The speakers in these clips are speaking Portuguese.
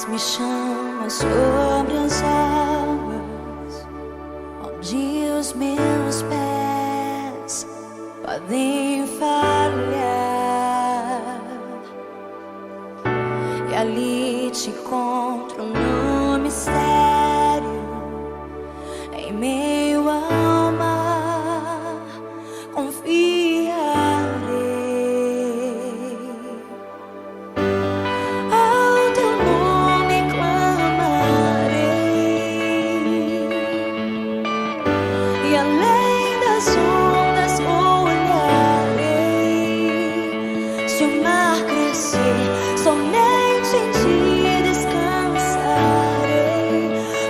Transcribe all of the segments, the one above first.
me chama sobre as águas, onde os meus pés podem falhar, e ali te encontro no mistério, em meio ao mar, confiarei. Ao teu nome clamarei, e além das ondas olharei. Se o mar crescer, somente em ti descansarei,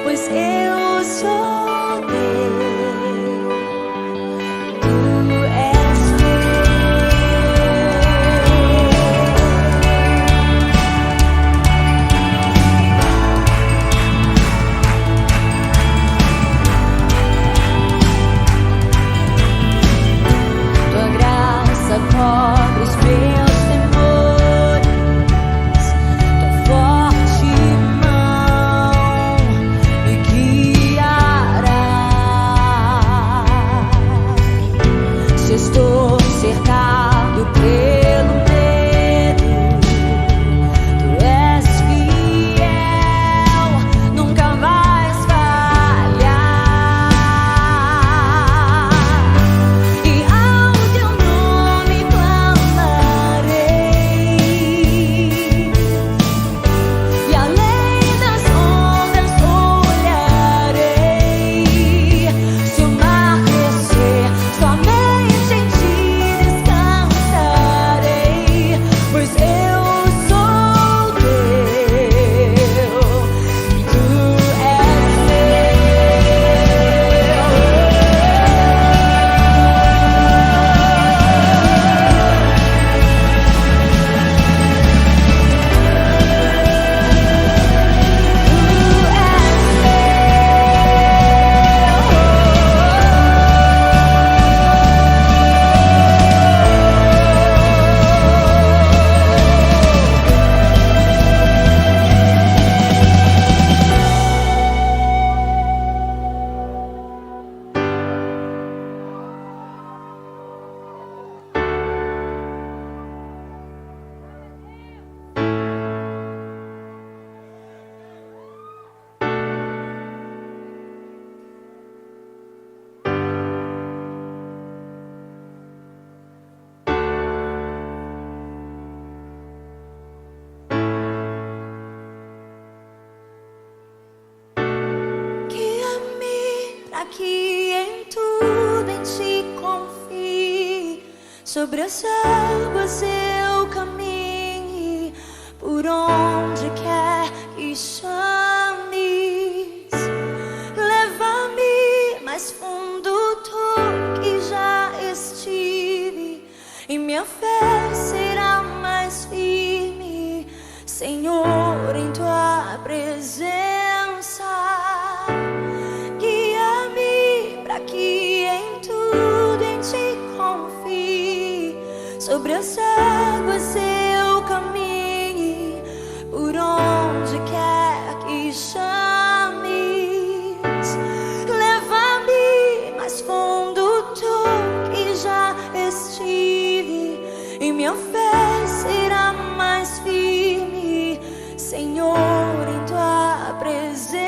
pois eu sou teu. Cobre os meus temores, tua forte mão me guiará. Se estou cercado pelo medo, tu és fiel, nunca vais falhar. E ao teu nome e além das ondas olharei. Se o mar crescer, somente em ti descansarei, pois eu sou teu e tu és que em tudo em ti confie. Sobre as águas eu caminhe, por onde quer que chames. Leva-me mais fundo do que já estive, e minha fé será mais firme, Senhor, em tua presença. Que em tudo em ti confie. Sobre as águas eu caminhe, por onde quer que chames. Leva-me mais fundo do que já estive, e minha fé será mais firme, Senhor, em tua presença.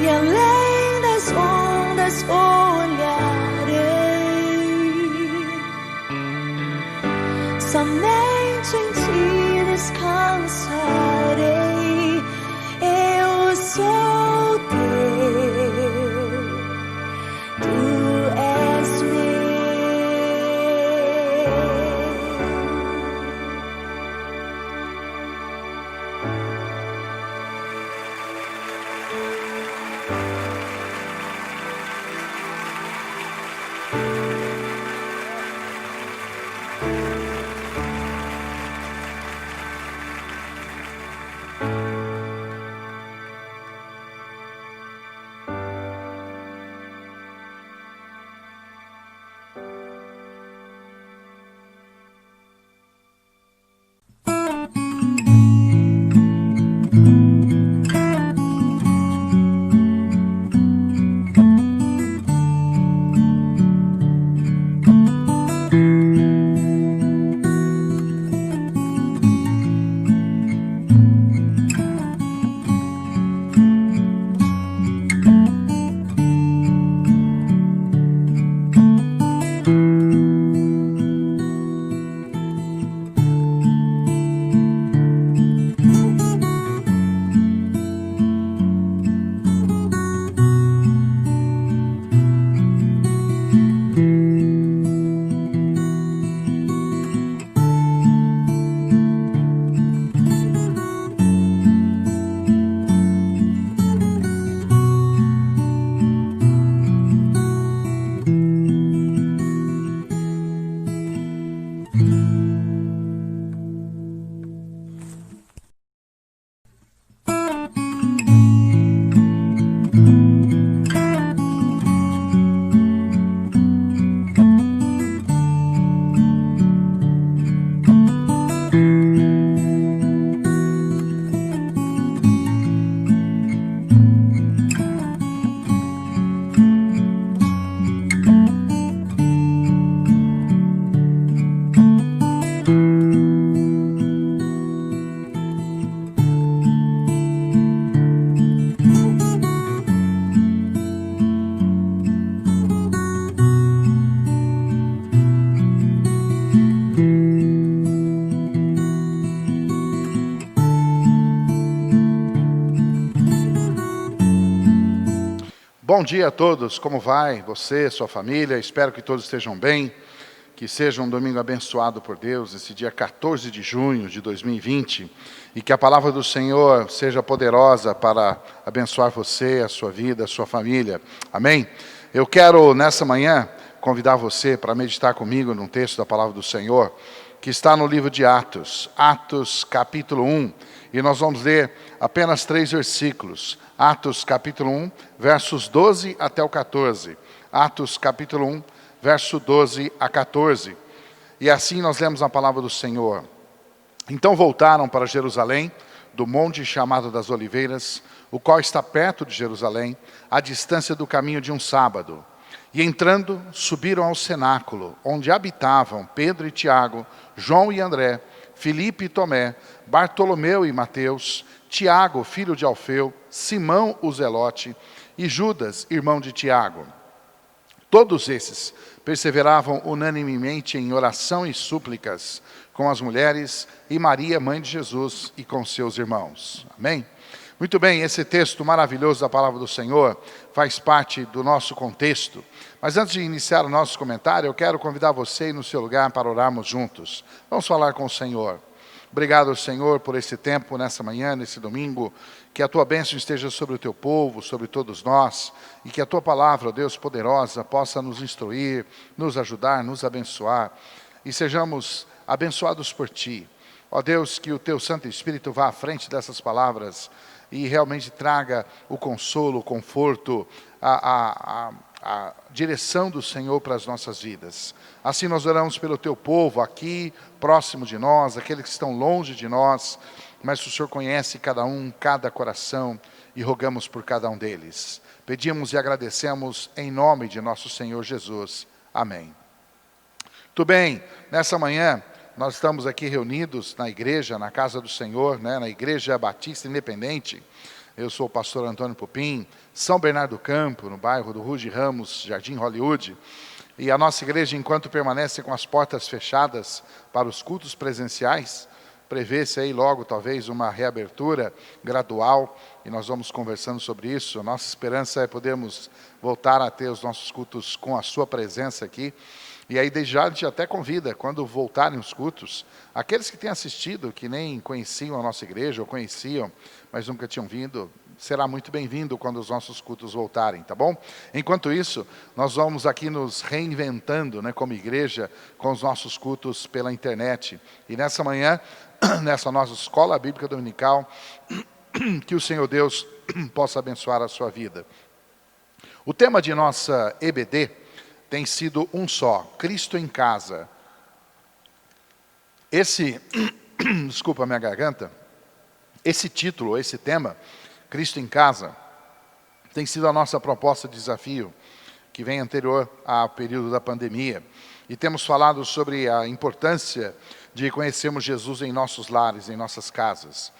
e além das ondas olharei. Somente em ti descansarei. Eu sou teu, tu és meu. Bom dia a todos, como vai? Você, sua família, espero que todos estejam bem, que seja um domingo abençoado por Deus, esse dia 14 de junho de 2020, e que a palavra do Senhor seja poderosa para abençoar você, a sua vida, a sua família. Amém? Eu quero, nessa manhã, convidar você para meditar comigo num texto da palavra do Senhor, que está no livro de Atos, Atos capítulo 1, e nós vamos ler apenas 3 versículos. Atos capítulo 1, versos 12 até o 14. Atos capítulo 1, verso 12 a 14. E assim nós lemos a palavra do Senhor. Então voltaram para Jerusalém, do monte chamado das Oliveiras, o qual está perto de Jerusalém, à distância do caminho de um sábado. E entrando, subiram ao cenáculo, onde habitavam Pedro e Tiago, João e André, Filipe e Tomé, Bartolomeu e Mateus, Tiago, filho de Alfeu, Simão o Zelote e Judas, irmão de Tiago. Todos esses perseveravam unanimemente em oração e súplicas com as mulheres e Maria, mãe de Jesus, e com seus irmãos. Amém? Muito bem, esse texto maravilhoso da palavra do Senhor faz parte do nosso contexto. Mas antes de iniciar o nosso comentário, eu quero convidar você no seu lugar para orarmos juntos. Vamos falar com o Senhor. Obrigado, Senhor, por esse tempo, nessa manhã, nesse domingo. Que a Tua bênção esteja sobre o Teu povo, sobre todos nós. E que a Tua palavra, ó Deus poderosa, possa nos instruir, nos ajudar, nos abençoar. E sejamos abençoados por Ti. Ó Deus, que o Teu Santo Espírito vá à frente dessas palavras e realmente traga o consolo, o conforto, a direção do Senhor para as nossas vidas. Assim nós oramos pelo Teu povo aqui, próximo de nós, aqueles que estão longe de nós, mas o Senhor conhece cada um, cada coração, e rogamos por cada um deles. Pedimos e agradecemos em nome de nosso Senhor Jesus. Amém. Muito bem, nessa manhã nós estamos aqui reunidos na igreja, na casa do Senhor, né, na Igreja Batista Independente, Eu sou o pastor Antônio Pupim, São Bernardo do Campo, no bairro do Rude Ramos, Jardim Hollywood. E a nossa igreja, enquanto permanece com as portas fechadas para os cultos presenciais, prevê-se aí logo talvez uma reabertura gradual, e nós vamos conversando sobre isso. A nossa esperança é podermos voltar a ter os nossos cultos com a sua presença aqui. E aí, desde já, a gente até convida, quando voltarem os cultos, aqueles que têm assistido, que nem conheciam a nossa igreja, ou conheciam, mas nunca tinham vindo, será muito bem-vindo quando os nossos cultos voltarem, tá bom? Enquanto isso, nós vamos aqui nos reinventando, né, como igreja, com os nossos cultos pela internet. E nessa manhã, nessa nossa escola bíblica dominical, que o Senhor Deus possa abençoar a sua vida. O tema de nossa EBD tem sido um só: Cristo em casa. Desculpa a minha garganta. Esse título, esse tema, Cristo em casa, tem sido a nossa proposta de desafio, que vem anterior ao período da pandemia. E temos falado sobre a importância de conhecermos Jesus em nossos lares, em nossas casas.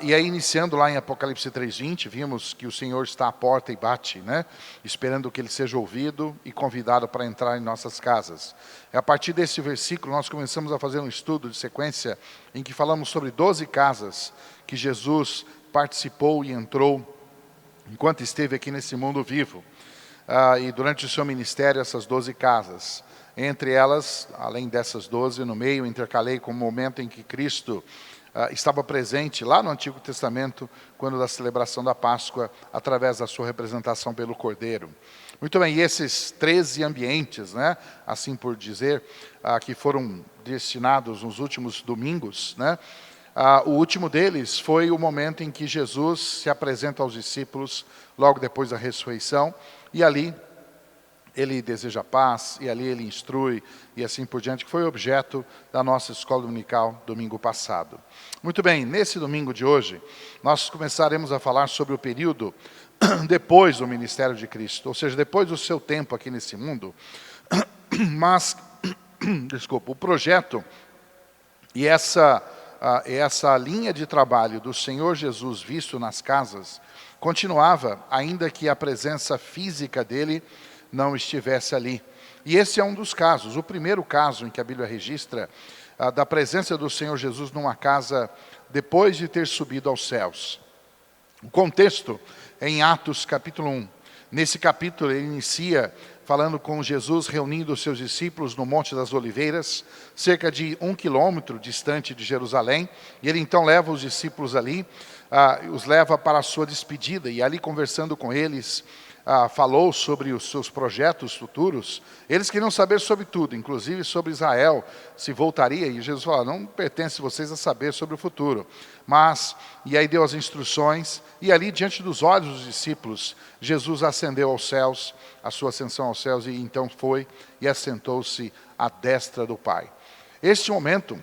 E aí, iniciando lá em Apocalipse 3:20, vimos que o Senhor está à porta e bate, né? Esperando que Ele seja ouvido e convidado para entrar em nossas casas. E a partir desse versículo, nós começamos a fazer um estudo de sequência em que falamos sobre 12 casas que Jesus participou e entrou enquanto esteve aqui nesse mundo vivo. E durante o seu ministério, essas 12 casas. Entre elas, além dessas 12, no meio, intercalei com o momento em que Cristo estava presente lá no Antigo Testamento, quando da celebração da Páscoa, através da sua representação pelo Cordeiro. Muito bem, e esses 13 ambientes, né, assim por dizer, que foram destinados nos últimos domingos, né, o último deles foi o momento em que Jesus se apresenta aos discípulos, logo depois da ressurreição, e ali Ele deseja paz, e ali Ele instrui, e assim por diante, que foi objeto da nossa escola dominical domingo passado. Muito bem, nesse domingo de hoje, nós começaremos a falar sobre o período depois do ministério de Cristo, ou seja, depois do seu tempo aqui nesse mundo, mas, o projeto e essa linha de trabalho do Senhor Jesus visto nas casas continuava, ainda que a presença física dele não estivesse ali. E esse é um dos casos. O primeiro caso em que a Bíblia registra da presença do Senhor Jesus numa casa depois de ter subido aos céus. O contexto é em Atos capítulo 1. Nesse capítulo ele inicia falando com Jesus reunindo os seus discípulos no Monte das Oliveiras, cerca de 1 quilômetro distante de Jerusalém. E ele então leva os discípulos ali, os leva para a sua despedida. E ali conversando com eles, falou sobre os seus projetos futuros. Eles queriam saber sobre tudo, inclusive sobre Israel, se voltaria, e Jesus falou: não pertence a vocês a saber sobre o futuro. E aí deu as instruções, e ali diante dos olhos dos discípulos, Jesus ascendeu aos céus, a sua ascensão aos céus, e então foi e assentou-se à destra do Pai. Este momento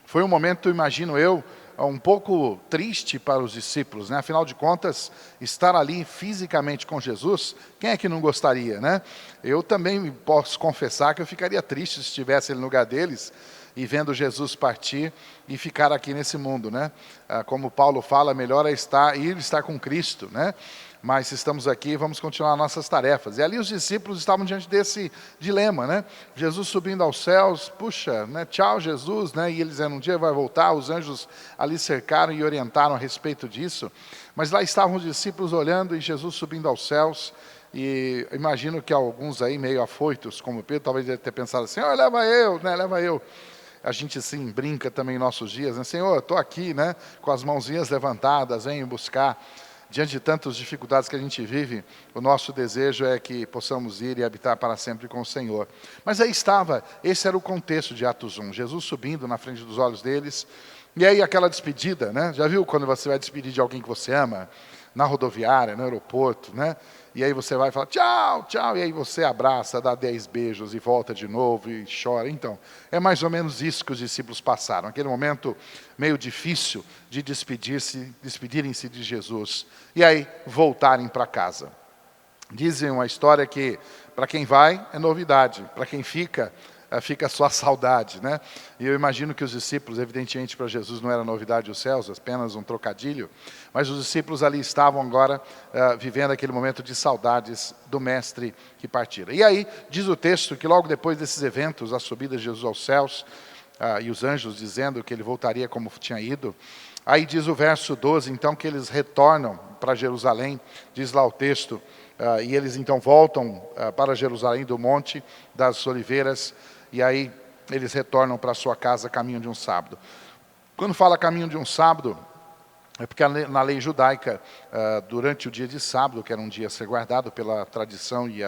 foi um momento, imagino eu, um pouco triste para os discípulos, né? Afinal de contas, estar ali fisicamente com Jesus, quem é que não gostaria, né? Eu também posso confessar que eu ficaria triste se estivesse no lugar deles e vendo Jesus partir e ficar aqui nesse mundo, né? Como Paulo fala, melhor é estar com Cristo, né? Mas se estamos aqui, vamos continuar nossas tarefas. E ali os discípulos estavam diante desse dilema, né? Jesus subindo aos céus, puxa, né? Tchau Jesus, né? E eles dizendo, um dia vai voltar. Os anjos ali cercaram e orientaram a respeito disso. Mas lá estavam os discípulos olhando e Jesus subindo aos céus. E imagino que alguns aí meio afoitos, como Pedro, talvez deve ter pensado assim, leva eu, né? Leva eu. A gente assim brinca também em nossos dias, né? Senhor, eu estou aqui, né? Com as mãozinhas levantadas, venho buscar. Diante de tantas dificuldades que a gente vive, o nosso desejo é que possamos ir e habitar para sempre com o Senhor. Mas aí estava, esse era o contexto de Atos 1, Jesus subindo na frente dos olhos deles, e aí aquela despedida, né? Já viu quando você vai despedir de alguém que você ama? Na rodoviária, no aeroporto, né? E aí você vai falar, tchau, tchau, e aí você abraça, dá 10 beijos e volta de novo e chora. Então, é mais ou menos isso que os discípulos passaram, aquele momento meio difícil de despedirem-se de Jesus, e aí voltarem para casa. Dizem uma história que, para quem vai, é novidade, para quem fica, fica só a saudade, né? E eu imagino que os discípulos, evidentemente para Jesus não era novidade os céus, apenas um trocadilho, mas os discípulos ali estavam agora vivendo aquele momento de saudades do mestre que partira. E aí diz o texto que logo depois desses eventos, a subida de Jesus aos céus, e os anjos dizendo que ele voltaria como tinha ido, aí diz o verso 12, então, que eles retornam para Jerusalém, diz lá o texto, e eles então voltam para Jerusalém do Monte das Oliveiras, e aí eles retornam para a sua casa caminho de um sábado. Quando fala caminho de um sábado, é porque na lei judaica, durante o dia de sábado, que era um dia a ser guardado pela tradição e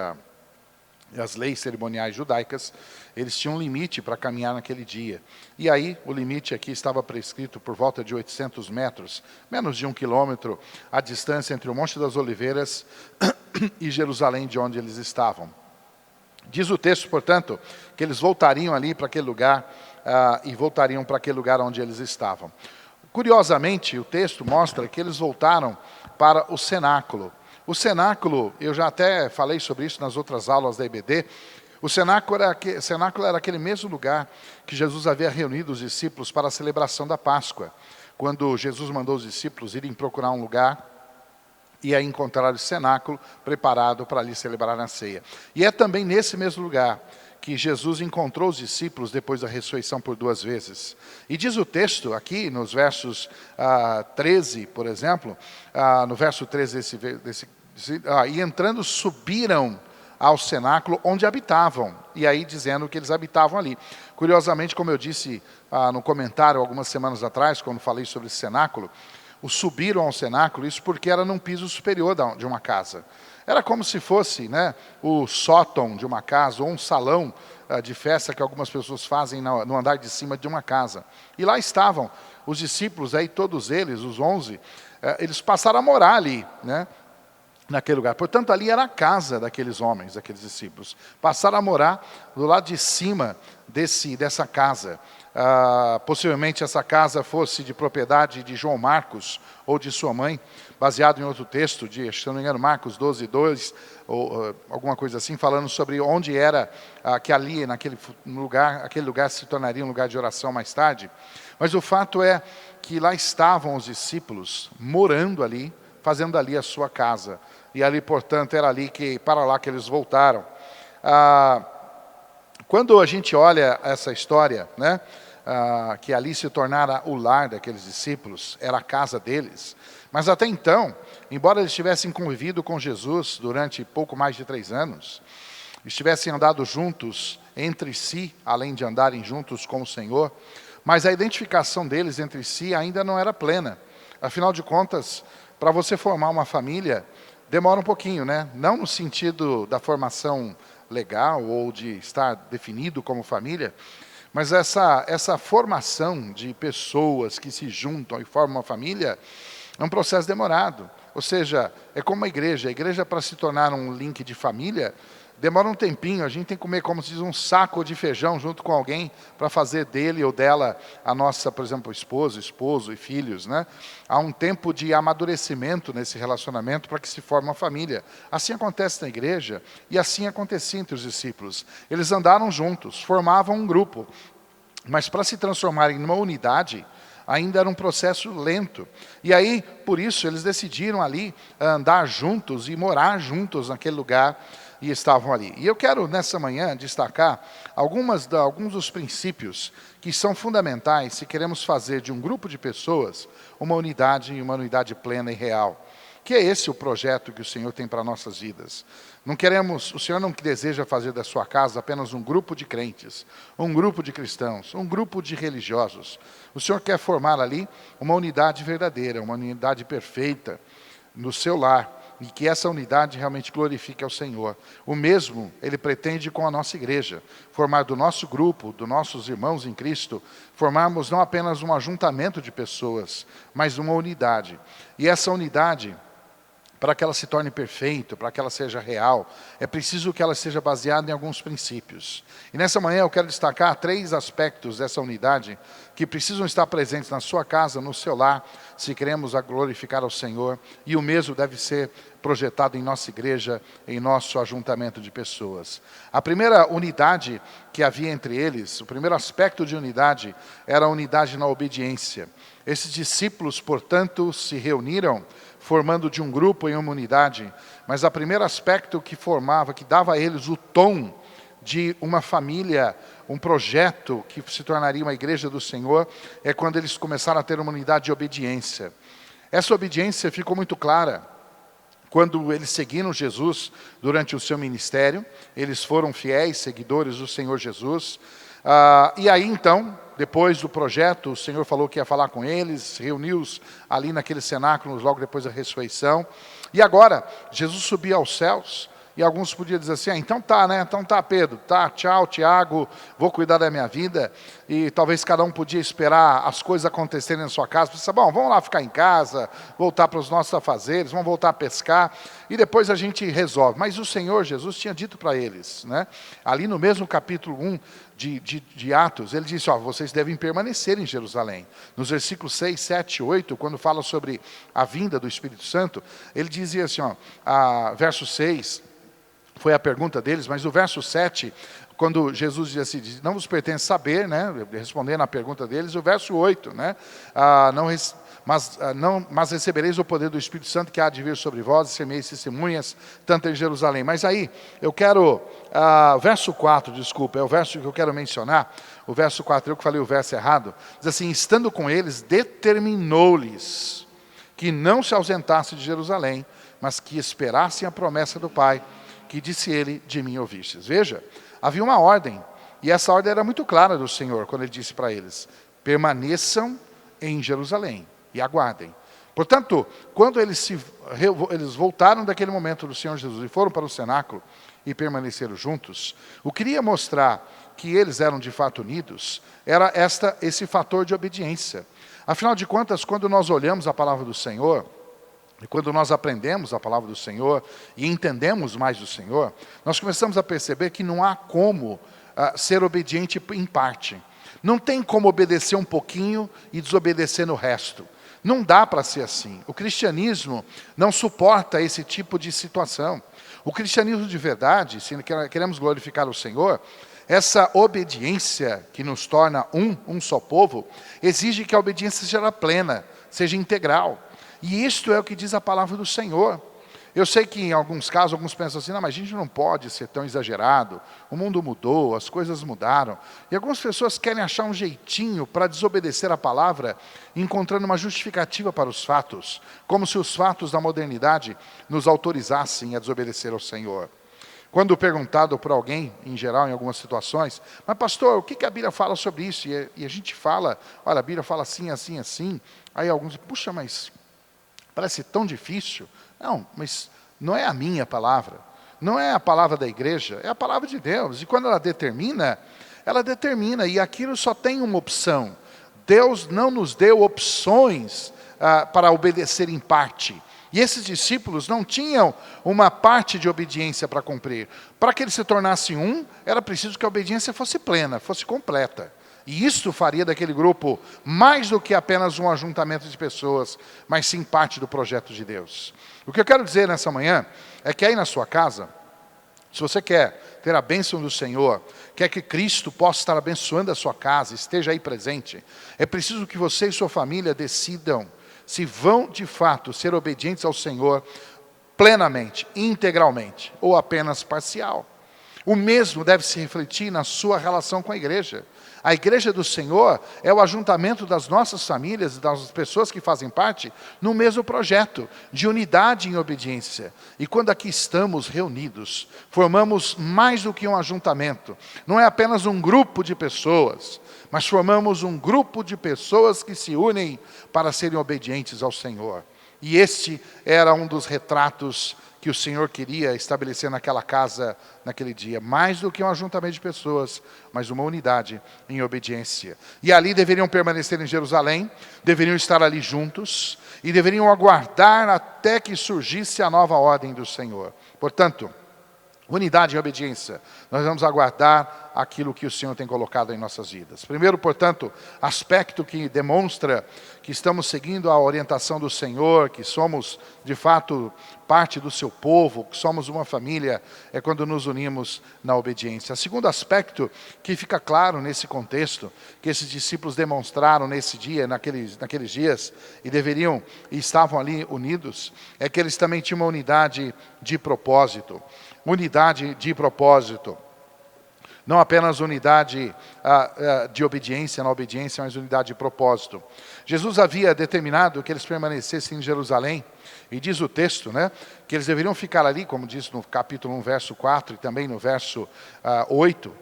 as leis cerimoniais judaicas, eles tinham um limite para caminhar naquele dia. E aí, o limite aqui estava prescrito por volta de 800 metros, menos de 1 quilômetro, a distância entre o Monte das Oliveiras e Jerusalém, de onde eles estavam. Diz o texto, portanto, que eles voltariam ali para aquele lugar, e voltariam para aquele lugar onde eles estavam. Curiosamente, o texto mostra que eles voltaram para o cenáculo. O cenáculo, eu já até falei sobre isso nas outras aulas da IBD, o cenáculo era aquele mesmo lugar que Jesus havia reunido os discípulos para a celebração da Páscoa, quando Jesus mandou os discípulos irem procurar um lugar e aí encontrar o cenáculo preparado para ali celebrar a ceia. E é também nesse mesmo lugar que Jesus encontrou os discípulos depois da ressurreição por 2 vezes. E diz o texto aqui, nos versos 13, por exemplo, no verso 13 e entrando subiram ao cenáculo onde habitavam, e aí dizendo que eles habitavam ali. Curiosamente, como eu disse no comentário algumas semanas atrás, quando falei sobre esse cenáculo, o subiram ao cenáculo, isso porque era num piso superior de uma casa. Era como se fosse, né, o sótão de uma casa, ou um salão de festa que algumas pessoas fazem no andar de cima de uma casa. E lá estavam os discípulos, aí todos eles, os 11, eles passaram a morar ali, né, naquele lugar. Portanto, ali era a casa daqueles homens, daqueles discípulos. Passaram a morar do lado de cima dessa casa. Possivelmente essa casa fosse de propriedade de João Marcos ou de sua mãe, baseado em outro texto, se não me engano, Marcos 12, 2, ou alguma coisa assim, falando sobre onde era que ali, aquele lugar se tornaria um lugar de oração mais tarde. Mas o fato é que lá estavam os discípulos morando ali, fazendo ali a sua casa. E ali, portanto, era para lá que eles voltaram. Quando a gente olha essa história, né, que ali se tornara o lar daqueles discípulos, era a casa deles. Mas até então, embora eles tivessem convivido com Jesus durante pouco mais de 3 anos, estivessem andado juntos entre si, além de andarem juntos com o Senhor, mas a identificação deles entre si ainda não era plena. Afinal de contas, para você formar uma família, demora um pouquinho, né? Não no sentido da formação legal ou de estar definido como família, mas essa formação de pessoas que se juntam e formam uma família é um processo demorado. Ou seja, é como a igreja. A igreja, para se tornar um link de família, demora um tempinho. A gente tem que comer, como se diz, um saco de feijão junto com alguém para fazer dele ou dela a nossa, por exemplo, esposo e filhos, né? Há um tempo de amadurecimento nesse relacionamento para que se forme uma família. Assim acontece na igreja e assim acontecia entre os discípulos. Eles andaram juntos, formavam um grupo, mas para se transformarem numa unidade, ainda era um processo lento. E aí, por isso, eles decidiram ali andar juntos e morar juntos naquele lugar e estavam ali. E eu quero, nessa manhã, destacar alguns dos princípios que são fundamentais se queremos fazer de um grupo de pessoas uma unidade plena e real. Que é esse o projeto que o Senhor tem para nossas vidas. O Senhor não deseja fazer da sua casa apenas um grupo de crentes, um grupo de cristãos, um grupo de religiosos. O Senhor quer formar ali uma unidade verdadeira, uma unidade perfeita no seu lar, e que essa unidade realmente glorifique ao Senhor. O mesmo Ele pretende com a nossa igreja, formar do nosso grupo, dos nossos irmãos em Cristo, formarmos não apenas um ajuntamento de pessoas, mas uma unidade. E essa unidade, para que ela se torne perfeita, para que ela seja real, é preciso que ela seja baseada em alguns princípios. E nessa manhã eu quero destacar 3 aspectos dessa unidade que precisam estar presentes na sua casa, no seu lar, se queremos glorificar ao Senhor, e o mesmo deve ser projetado em nossa igreja, em nosso ajuntamento de pessoas. A primeira unidade que havia entre eles, o primeiro aspecto de unidade, era a unidade na obediência. Esses discípulos, portanto, se reuniram, formando de um grupo em uma unidade, mas o primeiro aspecto que dava a eles o tom de uma família, um projeto que se tornaria uma igreja do Senhor, é quando eles começaram a ter uma unidade de obediência. Essa obediência ficou muito clara quando eles seguiram Jesus durante o seu ministério. Eles foram fiéis seguidores do Senhor Jesus. E aí então, depois do projeto, o Senhor falou que ia falar com eles, reuniu-os ali naquele cenáculo logo depois da ressurreição. E agora, Jesus subia aos céus. E alguns podiam dizer assim, então tá, né? Então tá, Pedro, tá, tchau, Tiago, vou cuidar da minha vida. E talvez cada um podia esperar as coisas acontecerem na sua casa. Pensar, bom, vamos lá ficar em casa, voltar para os nossos afazeres, vamos voltar a pescar, e depois a gente resolve. Mas o Senhor Jesus tinha dito para eles, né? Ali no mesmo capítulo 1 de Atos, ele disse, vocês devem permanecer em Jerusalém. Nos versículos 6, 7 e 8, quando fala sobre a vinda do Espírito Santo, ele dizia assim, verso 6, foi a pergunta deles, mas o verso 7, quando Jesus diz assim, não vos pertence saber, né, respondendo à pergunta deles, o verso 8, né, mas recebereis o poder do Espírito Santo que há de vir sobre vós, e semeis testemunhas, tanto em Jerusalém. Mas aí, eu quero, verso 4, desculpa, é o verso que eu quero mencionar, o verso 4, eu que falei o verso errado, diz assim, estando com eles, determinou-lhes que não se ausentasse de Jerusalém, mas que esperassem a promessa do Pai, que disse ele, de mim ouvistes. Veja, havia uma ordem, e essa ordem era muito clara do Senhor, quando ele disse para eles, permaneçam em Jerusalém e aguardem. Portanto, quando eles voltaram daquele momento do Senhor Jesus e foram para o cenáculo e permaneceram juntos, o que queria mostrar que eles eram de fato unidos, era esse fator de obediência. Afinal de contas, quando nós olhamos a palavra do Senhor, e quando nós aprendemos a palavra do Senhor e entendemos mais do Senhor, nós começamos a perceber que não há como ser obediente em parte. Não tem como obedecer um pouquinho e desobedecer no resto. Não dá para ser assim. O cristianismo não suporta esse tipo de situação. O cristianismo de verdade, se queremos glorificar o Senhor, essa obediência que nos torna um só povo, exige que a obediência seja plena, seja integral. E isto é o que diz a palavra do Senhor. Eu sei que em alguns casos, alguns pensam assim, não, mas a gente não pode ser tão exagerado, o mundo mudou, as coisas mudaram. E algumas pessoas querem achar um jeitinho para desobedecer a palavra, encontrando uma justificativa para os fatos, como se os fatos da modernidade nos autorizassem a desobedecer ao Senhor. Quando perguntado por alguém, em geral, em algumas situações, mas pastor, o que a Bíblia fala sobre isso? E a gente fala, olha, a Bíblia fala assim, assim, assim. Aí alguns dizem, puxa, mas parece tão difícil. Não, mas não é a minha palavra. Não é a palavra da igreja, é a palavra de Deus. E quando ela determina, e aquilo só tem uma opção. Deus não nos deu opções para obedecer em parte. E esses discípulos não tinham uma parte de obediência para cumprir. Para que eles se tornassem era preciso que a obediência fosse plena, fosse completa. E isto faria daquele grupo mais do que apenas um ajuntamento de pessoas, mas sim parte do projeto de Deus. O que eu quero dizer nessa manhã é que aí na sua casa, se você quer ter a bênção do Senhor, quer que Cristo possa estar abençoando a sua casa, esteja aí presente, é preciso que você e sua família decidam se vão de fato ser obedientes ao Senhor plenamente, integralmente, ou apenas parcial. O mesmo deve se refletir na sua relação com a igreja. A igreja do Senhor é o ajuntamento das nossas famílias, das pessoas que fazem parte, no mesmo projeto, de unidade em obediência. E quando aqui estamos reunidos, formamos mais do que um ajuntamento. Não é apenas um grupo de pessoas, mas formamos um grupo de pessoas que se unem para serem obedientes ao Senhor. E este era um dos retratos que o Senhor queria estabelecer naquela casa, naquele dia. Mais do que um ajuntamento de pessoas, mas uma unidade em obediência. E ali deveriam permanecer em Jerusalém, deveriam estar ali juntos, e deveriam aguardar até que surgisse a nova ordem do Senhor. Portanto, unidade e obediência. Nós vamos aguardar aquilo que o Senhor tem colocado em nossas vidas. Primeiro, portanto, aspecto que demonstra que estamos seguindo a orientação do Senhor, que somos, de fato, parte do seu povo, que somos uma família, é quando nos unimos na obediência. Segundo aspecto que fica claro nesse contexto, que esses discípulos demonstraram nesse dia, naqueles dias, e estavam ali unidos, é que eles também tinham uma unidade de propósito. Unidade de propósito. Não apenas unidade de obediência na obediência, mas unidade de propósito. Jesus havia determinado que eles permanecessem em Jerusalém, e diz o texto, que eles deveriam ficar ali, como diz no capítulo 1, verso 4, e também no verso 8,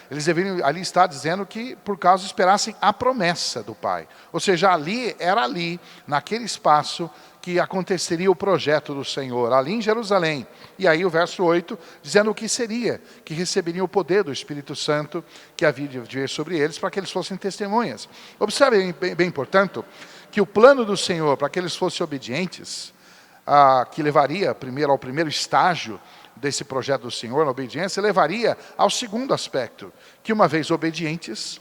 eles deveriam ali estar dizendo que por causa esperassem a promessa do Pai. Ou seja, era ali, naquele espaço, que aconteceria o projeto do Senhor, ali em Jerusalém. E aí o verso 8, dizendo o que seria, que receberiam o poder do Espírito Santo, que havia de vir sobre eles, para que eles fossem testemunhas. Observe bem, portanto, que o plano do Senhor, para que eles fossem obedientes, que levaria ao primeiro estágio desse projeto do Senhor, na obediência, levaria ao segundo aspecto, que uma vez obedientes,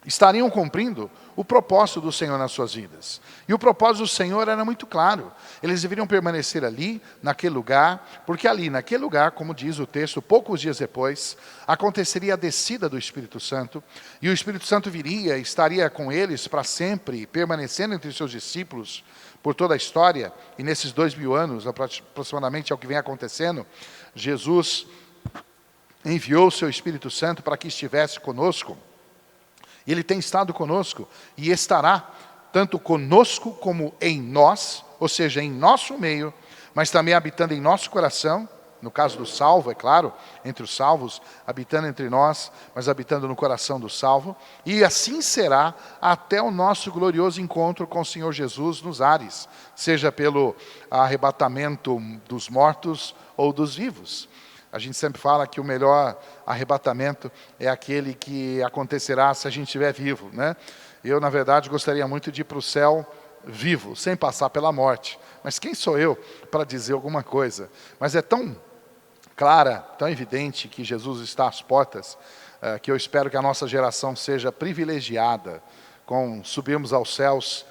estariam cumprindo o propósito do Senhor nas suas vidas. E o propósito do Senhor era muito claro. Eles deveriam permanecer ali, naquele lugar, porque ali, naquele lugar, como diz o texto, poucos dias depois, aconteceria a descida do Espírito Santo, e o Espírito Santo viria e estaria com eles para sempre, permanecendo entre os seus discípulos por toda a história, e nesses 2000 anos, aproximadamente, é o que vem acontecendo. Jesus enviou o seu Espírito Santo para que estivesse conosco. Ele tem estado conosco e estará tanto conosco como em nós, ou seja, em nosso meio, mas também habitando em nosso coração, no caso do salvo, é claro, entre os salvos, habitando entre nós, mas habitando no coração do salvo, e assim será até o nosso glorioso encontro com o Senhor Jesus nos ares, seja pelo arrebatamento dos mortos ou dos vivos. A gente sempre fala que o melhor arrebatamento é aquele que acontecerá se a gente estiver vivo, Eu, na verdade, gostaria muito de ir para o céu vivo, sem passar pela morte. Mas quem sou eu para dizer alguma coisa? Mas é tão clara, tão evidente que Jesus está às portas, que eu espero que a nossa geração seja privilegiada com subirmos aos céus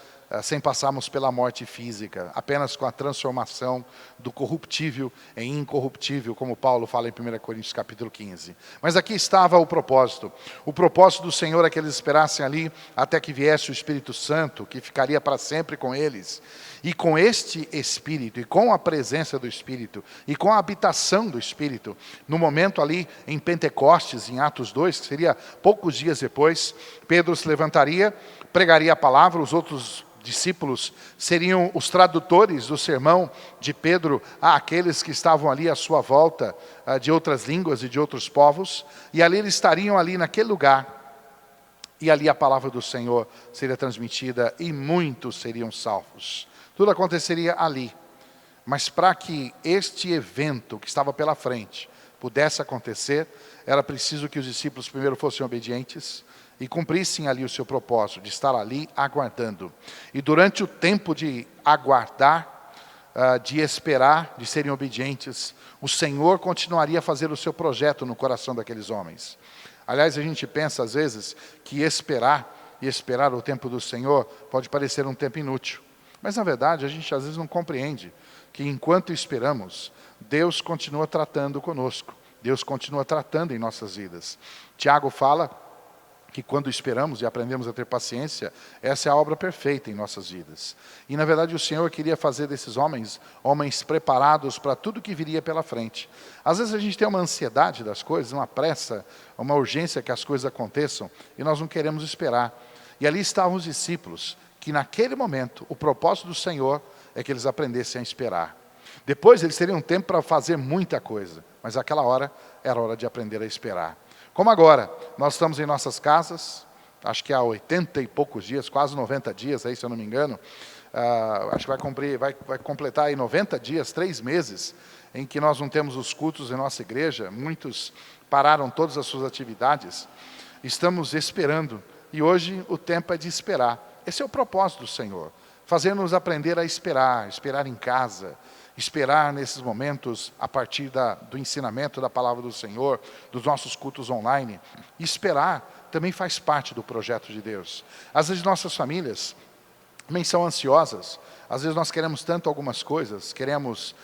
sem passarmos pela morte física, apenas com a transformação do corruptível em incorruptível, como Paulo fala em 1 Coríntios capítulo 15. Mas aqui estava o propósito. O propósito do Senhor é que eles esperassem ali até que viesse o Espírito Santo, que ficaria para sempre com eles. E com este Espírito, e com a presença do Espírito, e com a habitação do Espírito, no momento ali em Pentecostes, em Atos 2, que seria poucos dias depois, Pedro se levantaria, pregaria a palavra, os outros discípulos seriam os tradutores do sermão de Pedro àqueles que estavam ali à sua volta, de outras línguas e de outros povos, e ali eles estariam ali naquele lugar, e ali a palavra do Senhor seria transmitida e muitos seriam salvos. Tudo aconteceria ali, mas para que este evento que estava pela frente pudesse acontecer, era preciso que os discípulos primeiro fossem obedientes, e cumprissem ali o seu propósito, de estar ali aguardando. E durante o tempo de aguardar, de esperar, de serem obedientes, o Senhor continuaria a fazer o seu projeto no coração daqueles homens. Aliás, a gente pensa às vezes que esperar o tempo do Senhor pode parecer um tempo inútil. Mas na verdade a gente às vezes não compreende que enquanto esperamos, Deus continua tratando conosco. Deus continua tratando em nossas vidas. Tiago fala que quando esperamos e aprendemos a ter paciência, essa é a obra perfeita em nossas vidas. E na verdade o Senhor queria fazer desses homens preparados para tudo que viria pela frente. Às vezes a gente tem uma ansiedade das coisas, uma pressa, uma urgência que as coisas aconteçam, e nós não queremos esperar. E ali estavam os discípulos, que naquele momento, o propósito do Senhor é que eles aprendessem a esperar. Depois eles teriam tempo para fazer muita coisa, mas aquela hora era hora de aprender a esperar. Como agora, nós estamos em nossas casas, acho que há 80 e poucos dias, quase 90 dias, aí, se eu não me engano, acho que vai completar aí 90 dias, 3 meses, em que nós não temos os cultos em nossa igreja. Muitos pararam todas as suas atividades. Estamos esperando, e hoje o tempo é de esperar. Esse é o propósito do Senhor, fazer-nos aprender a esperar, esperar em casa, esperar nesses momentos a partir do ensinamento da palavra do Senhor, dos nossos cultos online. E esperar também faz parte do projeto de Deus. Às vezes nossas famílias também são ansiosas. Às vezes nós queremos tanto algumas coisas, queremos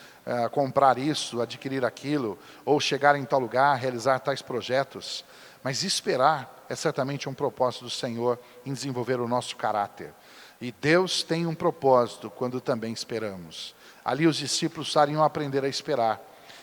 comprar isso, adquirir aquilo, ou chegar em tal lugar, realizar tais projetos. Mas esperar é certamente um propósito do Senhor em desenvolver o nosso caráter. E Deus tem um propósito quando também esperamos. Ali os discípulos sabiam aprender a esperar.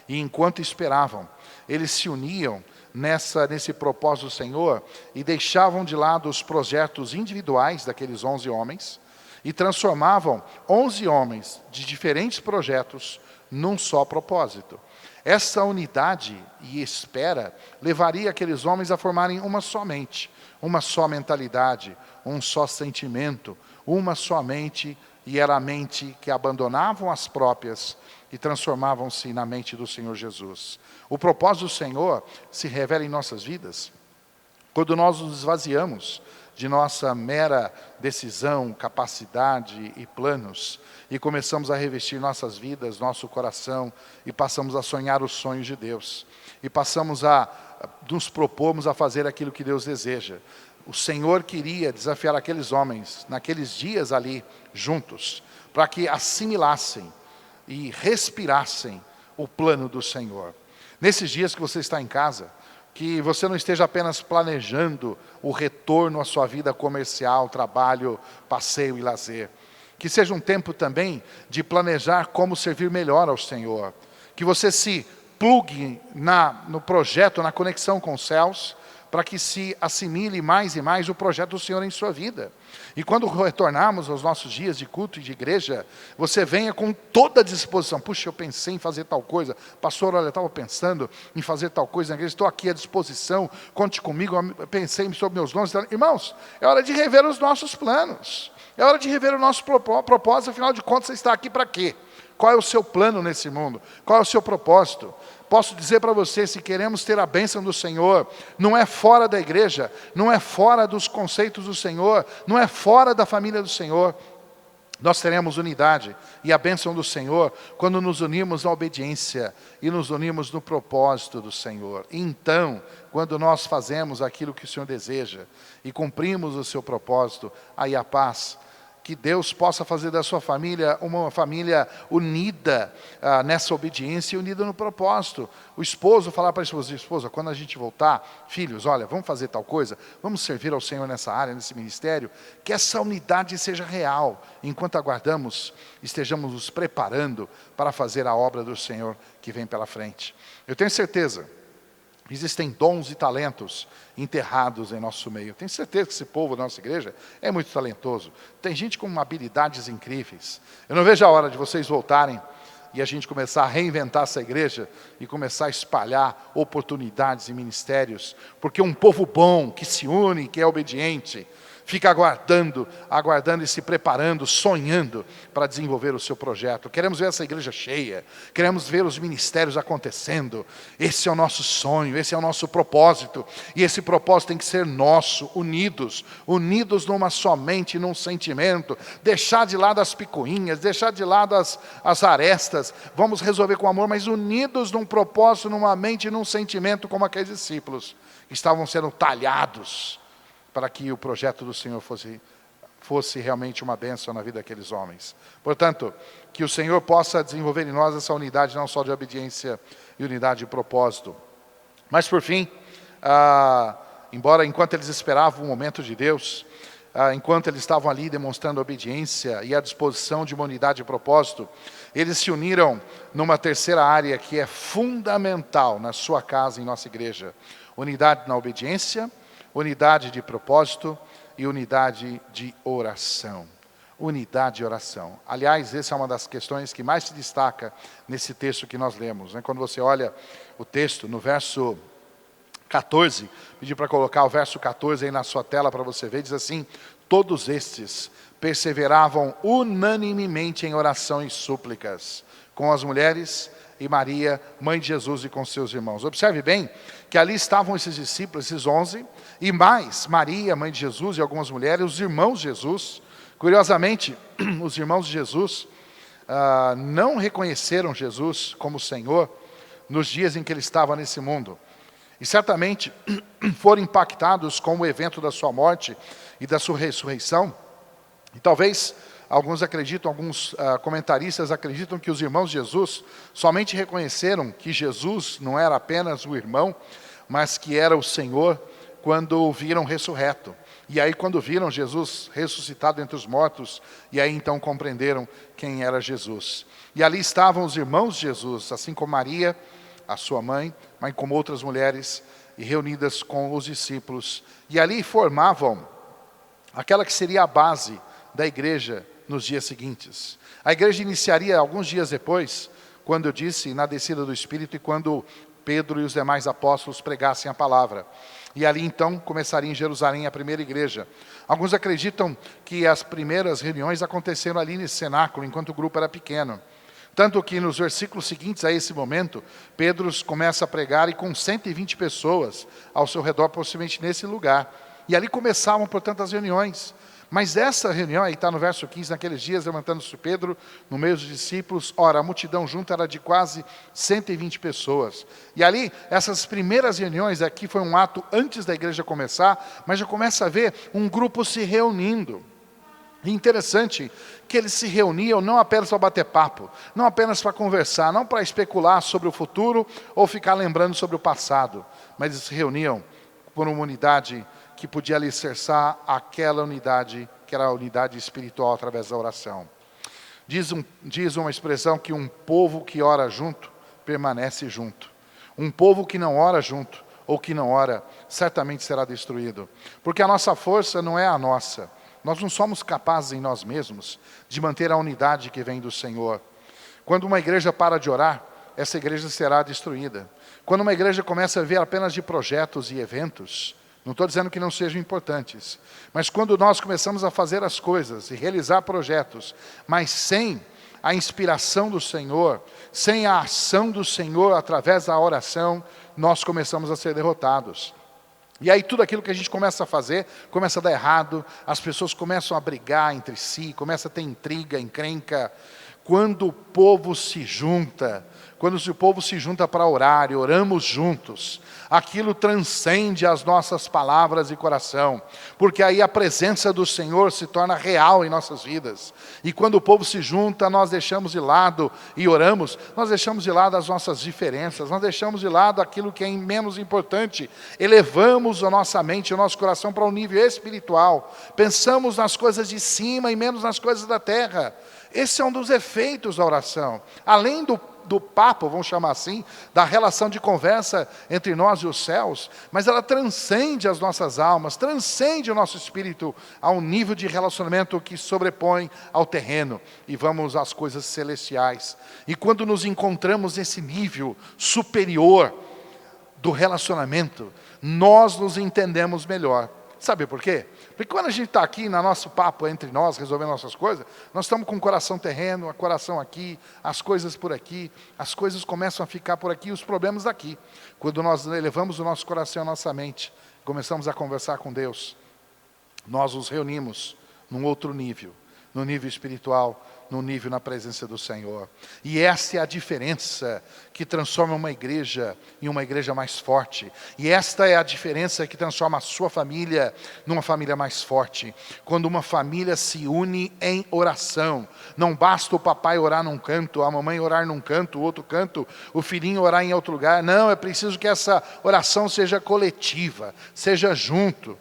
E enquanto esperavam, eles se uniam nesse propósito do Senhor e deixavam de lado os projetos individuais daqueles 11 homens e transformavam 11 homens de diferentes projetos num só propósito. Essa unidade e espera levaria aqueles homens a formarem uma só mente, uma só mentalidade, um só sentimento, uma só mente, e era a mente que abandonavam as próprias e transformavam-se na mente do Senhor Jesus. O propósito do Senhor se revela em nossas vidas quando nós nos esvaziamos de nossa mera decisão, capacidade e planos, e começamos a revestir nossas vidas, nosso coração, e passamos a sonhar os sonhos de Deus, e passamos a nos propormos a fazer aquilo que Deus deseja. O Senhor queria desafiar aqueles homens, naqueles dias ali, juntos, para que assimilassem e respirassem o plano do Senhor. Nesses dias que você está em casa, que você não esteja apenas planejando o retorno à sua vida comercial, trabalho, passeio e lazer. Que seja um tempo também de planejar como servir melhor ao Senhor. Que você se plugue no projeto, na conexão com os céus, para que se assimile mais e mais o projeto do Senhor em sua vida. E quando retornarmos aos nossos dias de culto e de igreja, você venha com toda a disposição. Puxa, eu pensei em fazer tal coisa. Pastor, olha, eu estava pensando em fazer tal coisa na igreja. Estou aqui à disposição. Conte comigo. Eu pensei sobre meus dons. Irmãos, é hora de rever os nossos planos. É hora de rever o nosso propósito. Afinal de contas, você está aqui para quê? Qual é o seu plano nesse mundo? Qual é o seu propósito? Posso dizer para você, se queremos ter a bênção do Senhor, não é fora da igreja, não é fora dos conceitos do Senhor, não é fora da família do Senhor. Nós teremos unidade e a bênção do Senhor quando nos unimos na obediência e nos unimos no propósito do Senhor. Então, quando nós fazemos aquilo que o Senhor deseja e cumprimos o seu propósito, aí a paz. Que Deus possa fazer da sua família uma família unida nessa obediência e unida no propósito. O esposo falar para a esposa, quando a gente voltar, filhos, olha, vamos fazer tal coisa, vamos servir ao Senhor nessa área, nesse ministério, que essa unidade seja real. Enquanto aguardamos, estejamos nos preparando para fazer a obra do Senhor que vem pela frente. Eu tenho certeza, existem dons e talentos enterrados em nosso meio. Tenho certeza que esse povo da nossa igreja é muito talentoso. Tem gente com habilidades incríveis. Eu não vejo a hora de vocês voltarem e a gente começar a reinventar essa igreja e começar a espalhar oportunidades e ministérios. Porque um povo bom, que se une, que é obediente, fica aguardando e se preparando, sonhando para desenvolver o seu projeto. Queremos ver essa igreja cheia, queremos ver os ministérios acontecendo. Esse é o nosso sonho, esse é o nosso propósito. E esse propósito tem que ser nosso, unidos numa só mente, num sentimento. Deixar de lado as picuinhas, deixar de lado as arestas. Vamos resolver com amor, mas unidos num propósito, numa mente, num sentimento, como aqueles discípulos que estavam sendo talhados para que o projeto do Senhor fosse realmente uma bênção na vida daqueles homens. Portanto, que o Senhor possa desenvolver em nós essa unidade, não só de obediência e unidade de propósito. Mas por fim, enquanto eles esperavam o momento de Deus, enquanto eles estavam ali demonstrando obediência e a disposição de uma unidade de propósito, eles se uniram numa terceira área que é fundamental na sua casa, em nossa igreja. Unidade na obediência, unidade de propósito e unidade de oração. Unidade de oração. Aliás, essa é uma das questões que mais se destaca nesse texto que nós lemos. Quando você olha o texto, no verso 14, pedi para colocar o verso 14 aí na sua tela para você ver, diz assim: todos estes perseveravam unanimemente em oração e súplicas com as mulheres e Maria, mãe de Jesus, e com seus irmãos. Observe bem que ali estavam esses discípulos, esses 11, e mais Maria, mãe de Jesus, e algumas mulheres, os irmãos de Jesus. Curiosamente, os irmãos de Jesus não reconheceram Jesus como Senhor nos dias em que ele estava nesse mundo. E certamente foram impactados com o evento da sua morte e da sua ressurreição. E talvez alguns comentaristas acreditam que os irmãos de Jesus somente reconheceram que Jesus não era apenas o irmão, mas que era o Senhor quando o viram ressurreto. E aí quando viram Jesus ressuscitado entre os mortos, e aí então compreenderam quem era Jesus. E ali estavam os irmãos de Jesus, assim como Maria, a sua mãe, mas como outras mulheres, e reunidas com os discípulos. E ali formavam aquela que seria a base da igreja nos dias seguintes. A igreja iniciaria alguns dias depois, quando eu disse, na descida do Espírito, e quando Pedro e os demais apóstolos pregassem a palavra. E ali então começaria em Jerusalém a primeira igreja. Alguns acreditam que as primeiras reuniões aconteceram ali nesse cenáculo, enquanto o grupo era pequeno. Tanto que nos versículos seguintes a esse momento, Pedro começa a pregar e com 120 pessoas ao seu redor, possivelmente nesse lugar. E ali começavam, portanto, as reuniões. Mas essa reunião, aí está no verso 15, naqueles dias, levantando-se Pedro, no meio dos discípulos, ora, a multidão junta era de quase 120 pessoas. E ali, essas primeiras reuniões aqui foi um ato antes da igreja começar, mas já começa a ver um grupo se reunindo. E interessante que eles se reuniam não apenas para bater papo, não apenas para conversar, não para especular sobre o futuro ou ficar lembrando sobre o passado, mas eles se reuniam por uma unidade que podia alicerçar aquela unidade, que era a unidade espiritual através da oração. Diz uma expressão que um povo que ora junto, permanece junto. Um povo que não ora junto, ou que não ora, certamente será destruído. Porque a nossa força não é a nossa. Nós não somos capazes em nós mesmos de manter a unidade que vem do Senhor. Quando uma igreja para de orar, essa igreja será destruída. Quando uma igreja começa a ver apenas de projetos e eventos, não estou dizendo que não sejam importantes, mas quando nós começamos a fazer as coisas e realizar projetos, mas sem a inspiração do Senhor, sem a ação do Senhor através da oração, nós começamos a ser derrotados. E aí tudo aquilo que a gente começa a fazer, começa a dar errado, as pessoas começam a brigar entre si, começa a ter intriga, encrenca. Quando o povo se junta, para orar e oramos juntos, aquilo transcende as nossas palavras e coração, porque aí a presença do Senhor se torna real em nossas vidas. E quando o povo se junta, nós deixamos de lado e oramos, nós deixamos de lado as nossas diferenças, nós deixamos de lado aquilo que é menos importante, elevamos a nossa mente, o nosso coração para um nível espiritual, pensamos nas coisas de cima e menos nas coisas da terra. Esse é um dos efeitos da oração. Além do papo, vamos chamar assim, da relação de conversa entre nós e os céus, mas ela transcende as nossas almas, transcende o nosso espírito a um nível de relacionamento que sobrepõe ao terreno, e vamos às coisas celestiais. E quando nos encontramos nesse nível superior do relacionamento, nós nos entendemos melhor. Sabe por quê? Porque quando a gente está aqui no nosso papo entre nós, resolvendo nossas coisas, nós estamos com o coração terreno, o coração aqui, as coisas por aqui, as coisas começam a ficar por aqui, os problemas daqui. Quando nós elevamos o nosso coração e a nossa mente, começamos a conversar com Deus, nós nos reunimos num outro nível, no nível espiritual, no nível na presença do Senhor. E essa é a diferença que transforma uma igreja em uma igreja mais forte. E esta é a diferença que transforma a sua família numa família mais forte. Quando uma família se une em oração, não basta o papai orar num canto, a mamãe orar num canto, o outro canto, o filhinho orar em outro lugar. Não, é preciso que essa oração seja coletiva, seja junto.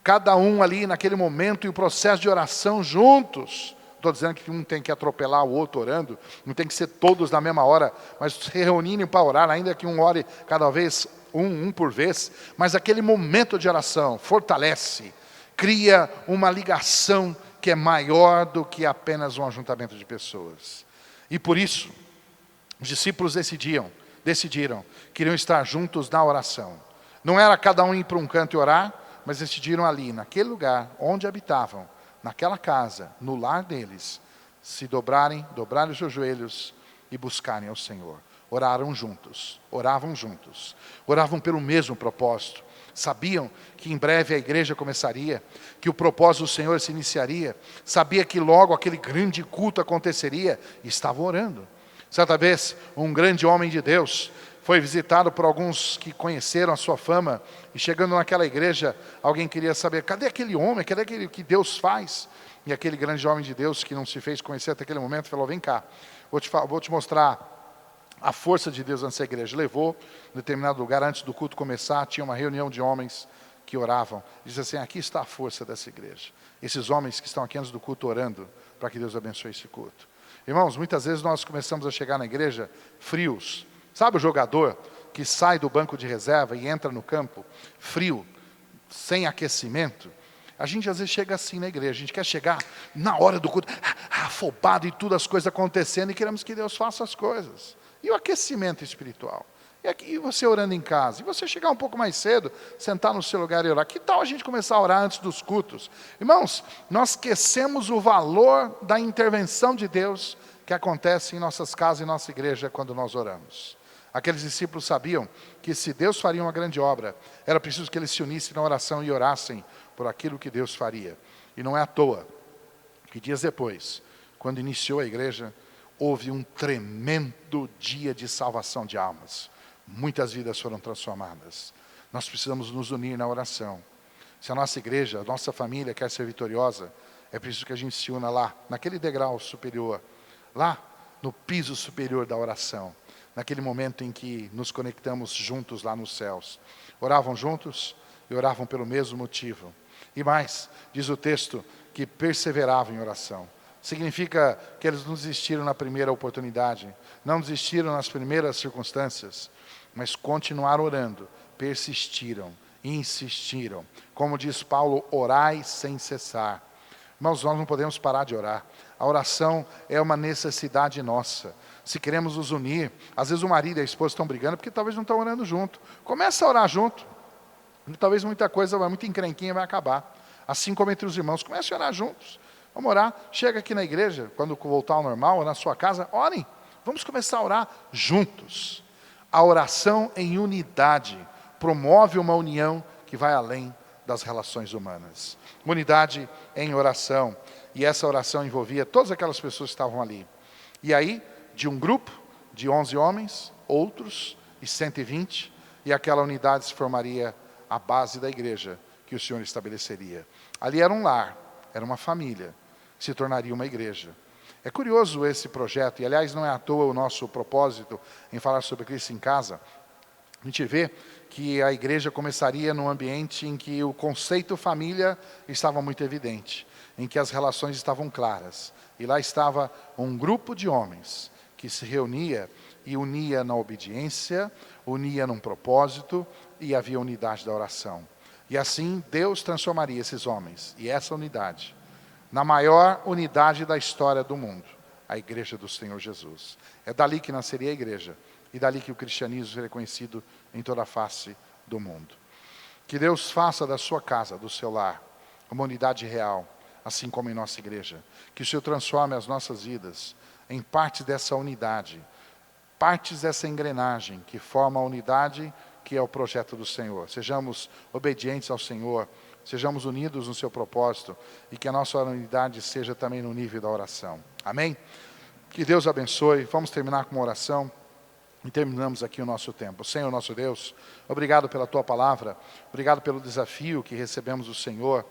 Cada um ali naquele momento e o processo de oração juntos. Estou dizendo que um tem que atropelar o outro orando, não tem que ser todos na mesma hora, mas se reunirem para orar, ainda que um ore cada vez, um por vez, mas aquele momento de oração fortalece, cria uma ligação que é maior do que apenas um ajuntamento de pessoas. E por isso, os discípulos decidiram, queriam estar juntos na oração. Não era cada um ir para um canto e orar, mas decidiram ali, naquele lugar onde habitavam, naquela casa, no lar deles, se dobrarem os seus joelhos e buscarem ao Senhor. Oravam juntos, oravam pelo mesmo propósito. Sabiam que em breve a igreja começaria, que o propósito do Senhor se iniciaria, sabia que logo aquele grande culto aconteceria, e estavam orando. Certa vez, um grande homem de Deus foi visitado por alguns que conheceram a sua fama, e chegando naquela igreja, alguém queria saber, cadê aquele homem, cadê aquele que Deus faz? E aquele grande homem de Deus, que não se fez conhecer até aquele momento, falou, vem cá, vou te mostrar a força de Deus nessa igreja. Levou em determinado lugar, antes do culto começar, tinha uma reunião de homens que oravam. Diz assim, aqui está a força dessa igreja. Esses homens que estão aqui antes do culto orando, para que Deus abençoe esse culto. Irmãos, muitas vezes nós começamos a chegar na igreja frios. Sabe o jogador que sai do banco de reserva e entra no campo frio, sem aquecimento? A gente às vezes chega assim na igreja, a gente quer chegar na hora do culto, afobado e tudo, as coisas acontecendo, e queremos que Deus faça as coisas. E o aquecimento espiritual? E você orando em casa? E você chegar um pouco mais cedo, sentar no seu lugar e orar? Que tal a gente começar a orar antes dos cultos? Irmãos, nós esquecemos o valor da intervenção de Deus que acontece em nossas casas e nossa igreja quando nós oramos. Aqueles discípulos sabiam que se Deus faria uma grande obra, era preciso que eles se unissem na oração e orassem por aquilo que Deus faria. E não é à toa que dias depois, quando iniciou a igreja, houve um tremendo dia de salvação de almas. Muitas vidas foram transformadas. Nós precisamos nos unir na oração. Se a nossa igreja, a nossa família quer ser vitoriosa, é preciso que a gente se una lá, naquele degrau superior, lá no piso superior da oração, naquele momento em que nos conectamos juntos lá nos céus. Oravam juntos e oravam pelo mesmo motivo. E mais, diz o texto, que perseveravam em oração. Significa que eles não desistiram na primeira oportunidade, não desistiram nas primeiras circunstâncias, mas continuaram orando, persistiram, insistiram. Como diz Paulo, orai sem cessar. Irmãos, nós não podemos parar de orar. A oração é uma necessidade nossa. Se queremos nos unir, às vezes o marido e a esposa estão brigando porque talvez não estão orando junto. Começa a orar junto. E talvez muita encrenquinha vai acabar. Assim como entre os irmãos, comece a orar juntos. Vamos orar, chega aqui na igreja, quando voltar ao normal, ou na sua casa, orem. Vamos começar a orar juntos. A oração em unidade promove uma união que vai além das relações humanas. Unidade em oração. E essa oração envolvia todas aquelas pessoas que estavam ali. E aí, de um grupo de 11 homens, outros e 120, e aquela unidade se formaria a base da igreja que o Senhor estabeleceria. Ali era um lar, era uma família, que se tornaria uma igreja. É curioso esse projeto, e aliás não é à toa o nosso propósito em falar sobre Cristo em casa. A gente vê que a igreja começaria num ambiente em que o conceito família estava muito evidente, em que as relações estavam claras. E lá estava um grupo de homens que se reunia e unia na obediência, unia num propósito e havia unidade da oração. E assim Deus transformaria esses homens e essa unidade na maior unidade da história do mundo, a igreja do Senhor Jesus. É dali que nasceria a igreja e dali que o cristianismo seria conhecido em toda a face do mundo. Que Deus faça da sua casa, do seu lar, uma unidade real, assim como em nossa igreja. Que o Senhor transforme as nossas vidas em partes dessa unidade, partes dessa engrenagem que forma a unidade que é o projeto do Senhor. Sejamos obedientes ao Senhor, sejamos unidos no seu propósito e que a nossa unidade seja também no nível da oração. Amém? Que Deus abençoe. Vamos terminar com uma oração e terminamos aqui o nosso tempo. Senhor, nosso Deus, obrigado pela Tua palavra, obrigado pelo desafio que recebemos do Senhor,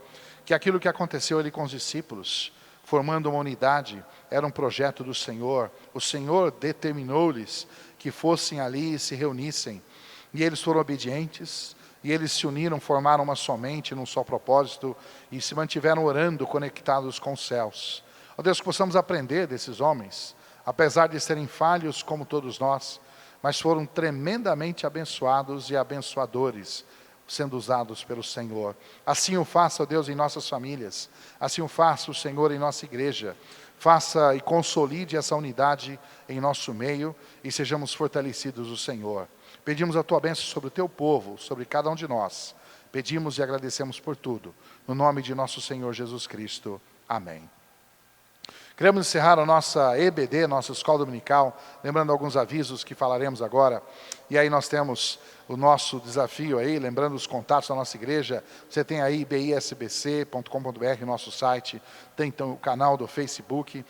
que aquilo que aconteceu ali com os discípulos, formando uma unidade, era um projeto do Senhor. O Senhor determinou-lhes que fossem ali e se reunissem. E eles foram obedientes, e eles se uniram, formaram uma só mente, num só propósito, e se mantiveram orando, conectados com os céus. Ó Deus, que possamos aprender desses homens, apesar de serem falhos como todos nós, mas foram tremendamente abençoados e abençoadores, sendo usados pelo Senhor. Assim o faça, ó Deus, em nossas famílias, assim o faça o Senhor em nossa igreja, faça e consolide essa unidade em nosso meio, e sejamos fortalecidos do Senhor. Pedimos a Tua bênção sobre o Teu povo, sobre cada um de nós. Pedimos e agradecemos por tudo. No nome de nosso Senhor Jesus Cristo. Amém. Queremos encerrar a nossa EBD, nossa escola dominical, lembrando alguns avisos que falaremos agora. E aí nós temos o nosso desafio aí, lembrando os contatos da nossa igreja. Você tem aí ibisbc.com.br, nosso site. Tem então o canal do Facebook,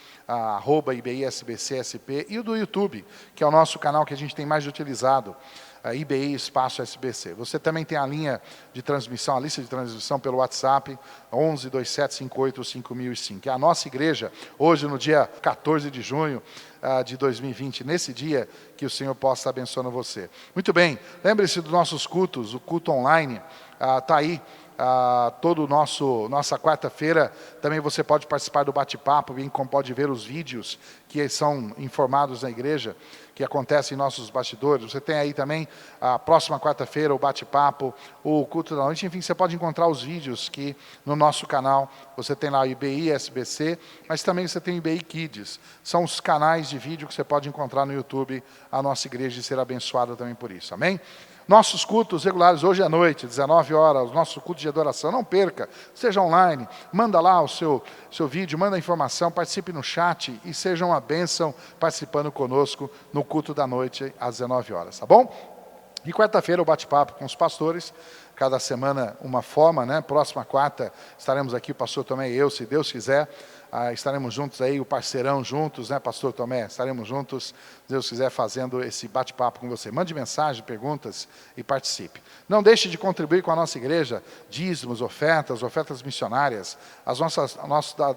@ibisbcsp, e o do YouTube, que é o nosso canal que a gente tem mais utilizado. IBI Espaço SBC. Você também tem a linha de transmissão, a lista de transmissão pelo WhatsApp, 11 2758 5005. É a nossa igreja, hoje no dia 14 de junho de 2020, nesse dia que o Senhor possa estar abençoando você. Muito bem, lembre-se dos nossos cultos, o culto online está aí. Nossa quarta-feira também você pode participar do bate-papo, bem como pode ver os vídeos que são informados na igreja, que acontecem em nossos bastidores. Você tem aí também a próxima quarta-feira o bate-papo, o culto da noite, enfim, você pode encontrar os vídeos que no nosso canal, você tem lá o IBI SBC, mas também você tem o IBI Kids. São os canais de vídeo que você pode encontrar no YouTube, a nossa igreja, e ser abençoada também por isso, amém? Nossos cultos regulares hoje à noite, 19 horas, nosso culto de adoração, não perca, seja online, manda lá o seu vídeo, manda a informação, participe no chat e seja uma bênção participando conosco no culto da noite às 19 horas, tá bom? E quarta-feira o bate-papo com os pastores, cada semana uma forma, né? Próxima quarta estaremos aqui, o pastor Tomé e eu, se Deus quiser. Estaremos juntos aí, o parceirão juntos, né, pastor Tomé? Estaremos juntos, se Deus quiser, fazendo esse bate-papo com você. Mande mensagem, perguntas e participe. Não deixe de contribuir com a nossa igreja, dízimos, ofertas missionárias,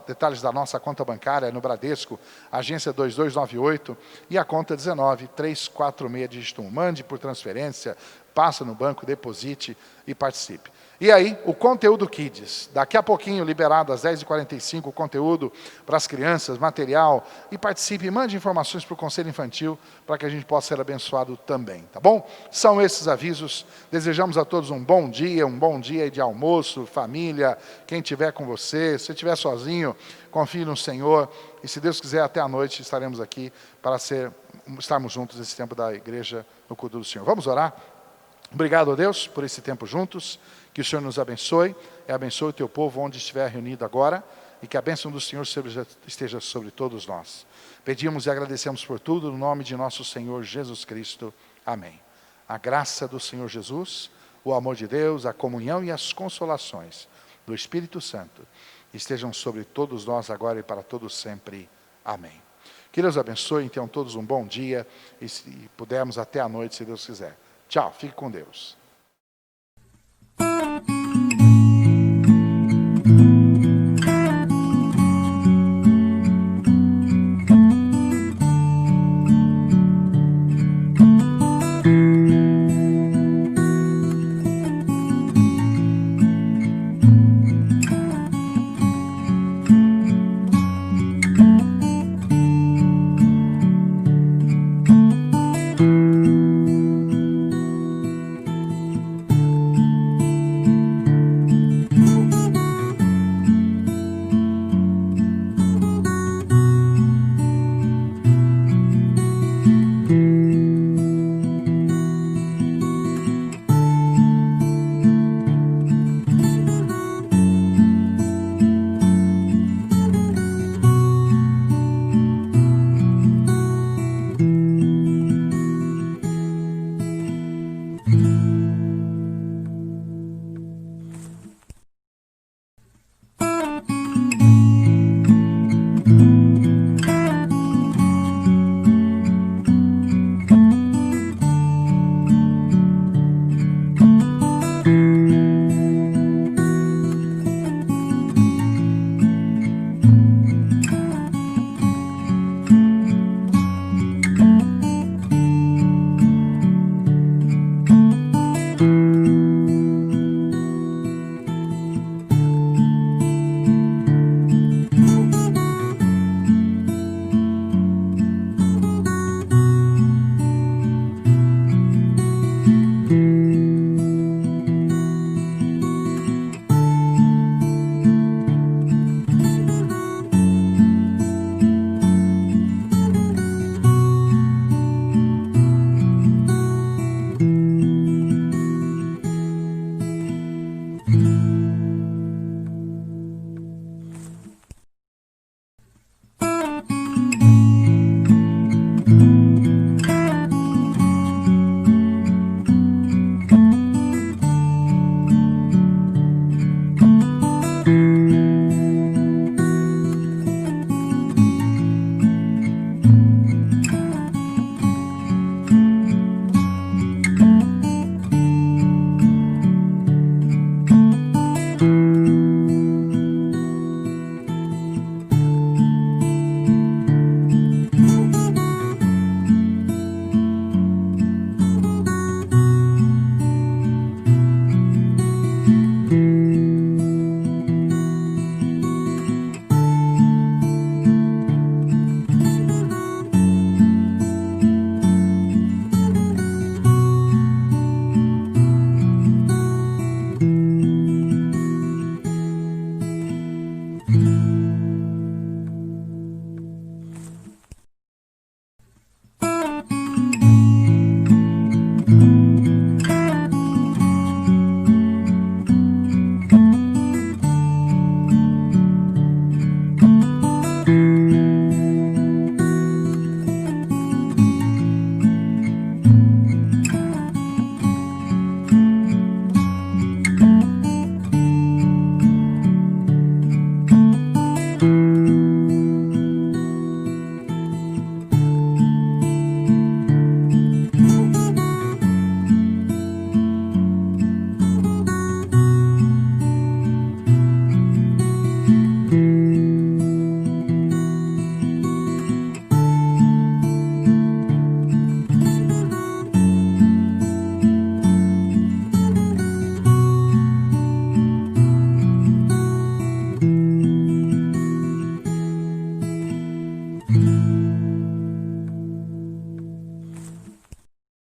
detalhes da nossa conta bancária no Bradesco, agência 2298 e a conta 19346, dígito 1. Mande por transferência, passa no banco, deposite e participe. E aí, o conteúdo Kids. Daqui a pouquinho, liberado às 10h45, o conteúdo para as crianças, material. E participe, mande informações para o Conselho Infantil, para que a gente possa ser abençoado também, tá bom? São esses avisos. Desejamos a todos um bom dia de almoço, família, quem estiver com você. Se estiver sozinho, confie no Senhor. E se Deus quiser, até a noite estaremos aqui para estarmos juntos nesse tempo da igreja no culto do Senhor. Vamos orar? Obrigado a Deus por esse tempo juntos, que o Senhor nos abençoe, e abençoe o teu povo onde estiver reunido agora, e que a bênção do Senhor esteja sobre todos nós. Pedimos e agradecemos por tudo, no nome de nosso Senhor Jesus Cristo. Amém. A graça do Senhor Jesus, o amor de Deus, a comunhão e as consolações do Espírito Santo estejam sobre todos nós agora e para todos sempre. Amém. Que Deus abençoe, tenham todos um bom dia, e se pudermos até a noite, se Deus quiser. Tchau, fique com Deus.